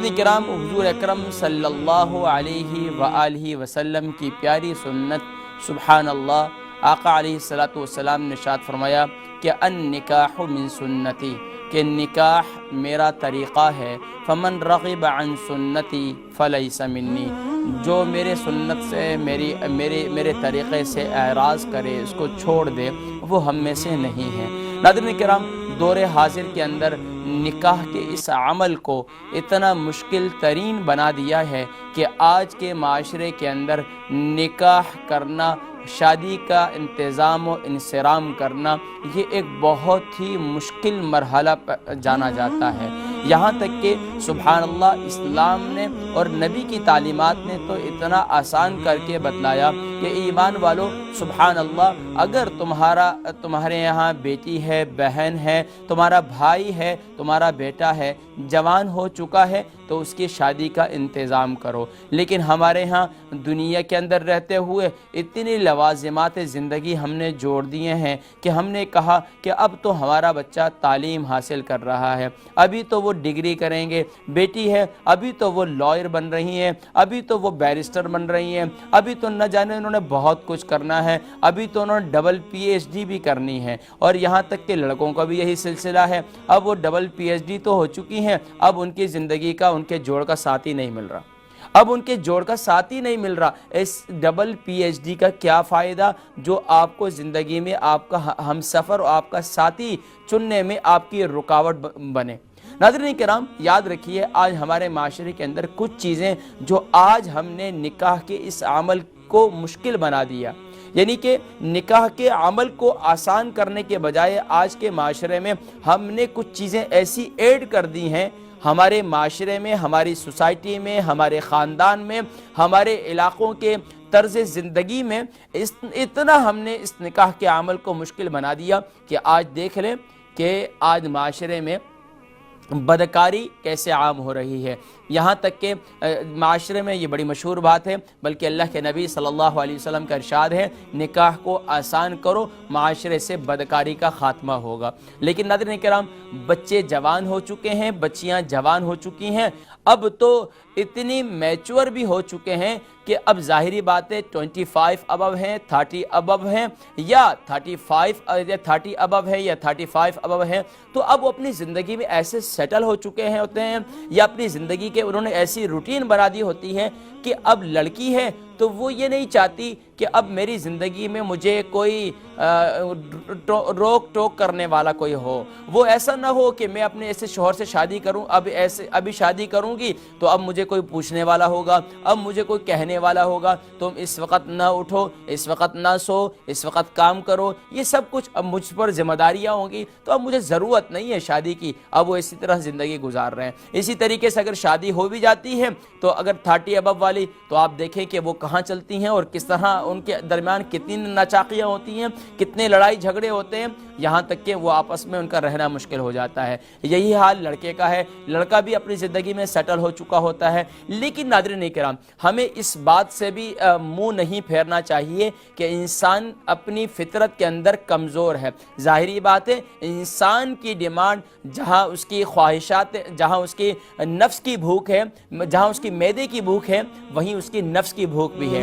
ناظرین کرام، حضور اکرم صلی اللہ علیہ وآلہ وسلم کی پیاری سنت، سبحان اللہ، آقا علیہ السلام نے ارشاد فرمایا کہ النکاح من سنتی، کہ نکاح میرا طریقہ ہے، فمن رغب عن سنتی فلیس منی، جو میرے سنت سے میرے طریقے سے اعراض کرے، اس کو چھوڑ دے، وہ ہم میں سے نہیں ہے۔ ناظرین کرام، دور حاضر کے اندر نکاح کے اس عمل کو اتنا مشکل ترین بنا دیا ہے کہ آج کے معاشرے کے اندر نکاح کرنا، شادی کا انتظام و انصرام کرنا، یہ ایک بہت ہی مشکل مرحلہ جانا جاتا ہے۔ یہاں تک کہ سبحان اللہ، اسلام نے اور نبی کی تعلیمات نے تو اتنا آسان کر کے بتلایا کہ ایمان والو، سبحان اللہ، اگر تمہارے یہاں بیٹی ہے، بہن ہے، تمہارا بھائی ہے، تمہارا بیٹا ہے، جوان ہو چکا ہے، تو اس کی شادی کا انتظام کرو۔ لیکن ہمارے ہاں دنیا کے اندر رہتے ہوئے اتنی لوازمات زندگی ہم نے جوڑ دیے ہیں کہ ہم نے کہا کہ اب تو ہمارا بچہ تعلیم حاصل کر رہا ہے، ابھی تو وہ ڈگری کریں گے، بیٹی ہے ابھی تو وہ لائر بن رہی ہیں، ابھی تو وہ بیرسٹر بن رہی ہیں، ابھی تو نہ جانے انہوں نے بہت کچھ کرنا ہے، ابھی تو انہوں نے ڈبل پی ایچ ڈی بھی کرنی ہے۔ اور یہاں تک کہ لڑکوں کا بھی یہی سلسلہ ہے، اب وہ ڈبل پی ایچ ڈی تو ہو چکی ہیں، اب ان کی زندگی کا ان کے جوڑ کا ساتھی نہیں مل رہا، اب ان کے جوڑ کا ساتھی نہیں مل رہا۔ اس ڈبل پی ایچ ڈی کا کیا فائدہ جو آپ کو زندگی میں آپ کا ہم سفر اور آپ کا ساتھی چننے میں آپ کی رکاوٹ بنے۔ ناظرین کرام، یاد رکھیے، آج ہمارے معاشرے کے اندر کچھ چیزیں جو آج ہم نے نکاح کے اس عمل کو مشکل بنا دیا، یعنی کہ نکاح کے عمل کو آسان کرنے کے بجائے آج کے معاشرے میں ہم نے کچھ چیزیں ایسی ایڈ کر دی ہیں ہمارے معاشرے میں، ہماری سوسائٹی میں، ہمارے خاندان میں، ہمارے علاقوں کے طرز زندگی میں، اتنا ہم نے اس نکاح کے عمل کو مشکل بنا دیا کہ آج دیکھ لیں کہ آج معاشرے میں بدکاری کیسے عام ہو رہی ہے۔ یہاں تک کہ معاشرے میں یہ بڑی مشہور بات ہے، بلکہ اللہ کے نبی صلی اللہ علیہ وسلم کا ارشاد ہے، نکاح کو آسان کرو، معاشرے سے بدکاری کا خاتمہ ہوگا۔ لیکن ناظرین کرام، بچے جوان ہو چکے ہیں، بچیاں جوان ہو چکی ہیں، اب تو اتنی میچور بھی ہو چکے ہیں کہ اب ظاہری بات ہے 25 ابو ہیں، 30 ابو ہیں، یا 30 ابو ہیں یا 35 ابو ہیں، تو اب وہ اپنی زندگی میں ایسے سیٹل ہو چکے ہیں ہوتے ہیں، یا اپنی زندگی کے انہوں نے ایسی روٹین بنا دی ہوتی ہے کہ اب لڑکی ہے تو وہ یہ نہیں چاہتی کہ اب میری زندگی میں مجھے کوئی روک ٹوک کرنے والا کوئی ہو، وہ ایسا نہ ہو کہ میں اپنے ایسے شوہر سے شادی کروں، ابھی شادی کروں گی تو اب مجھے کوئی پوچھنے والا ہوگا، اب مجھے کوئی کہنے والا ہوگا تم اس وقت نہ اٹھو، اس وقت نہ سو، اس وقت کام کرو، یہ سب کچھ اب مجھ پر ذمہ داریاں ہوں گی، تو اب مجھے ضرورت نہیں ہے شادی کی۔ اب وہ اسی طرح زندگی گزار رہے ہیں۔ اسی طریقے سے اگر شادی ہو بھی جاتی ہے تو اگر 30 ابو والی، تو آپ دیکھیں کہ وہ کہاں چلتی ہیں اور کس طرح ان کے درمیان کتنی ناچاقیاں ہوتی ہیں، کتنے لڑائی جھگڑے ہوتے ہیں، یہاں تک کہ وہ آپس میں ان کا رہنا مشکل ہو جاتا ہے۔ یہی حال لڑکے کا ہے، لڑکا بھی اپنی زندگی میں سیٹل ہو چکا ہوتا ہے۔ لیکن ناظرین کرام، ہمیں اس بات سے بھی منہ نہیں پھیرنا چاہیے کہ انسان اپنی فطرت کے اندر کمزور ہے۔ ظاہری بات ہے، انسان کی ڈیمانڈ جہاں اس کی خواہشات، جہاں اس کی نفس کی بھوک ہے، جہاں اس کی معدے کی بھوک ہے، وہیں اس کی نفس کی بھوک بھی ہے۔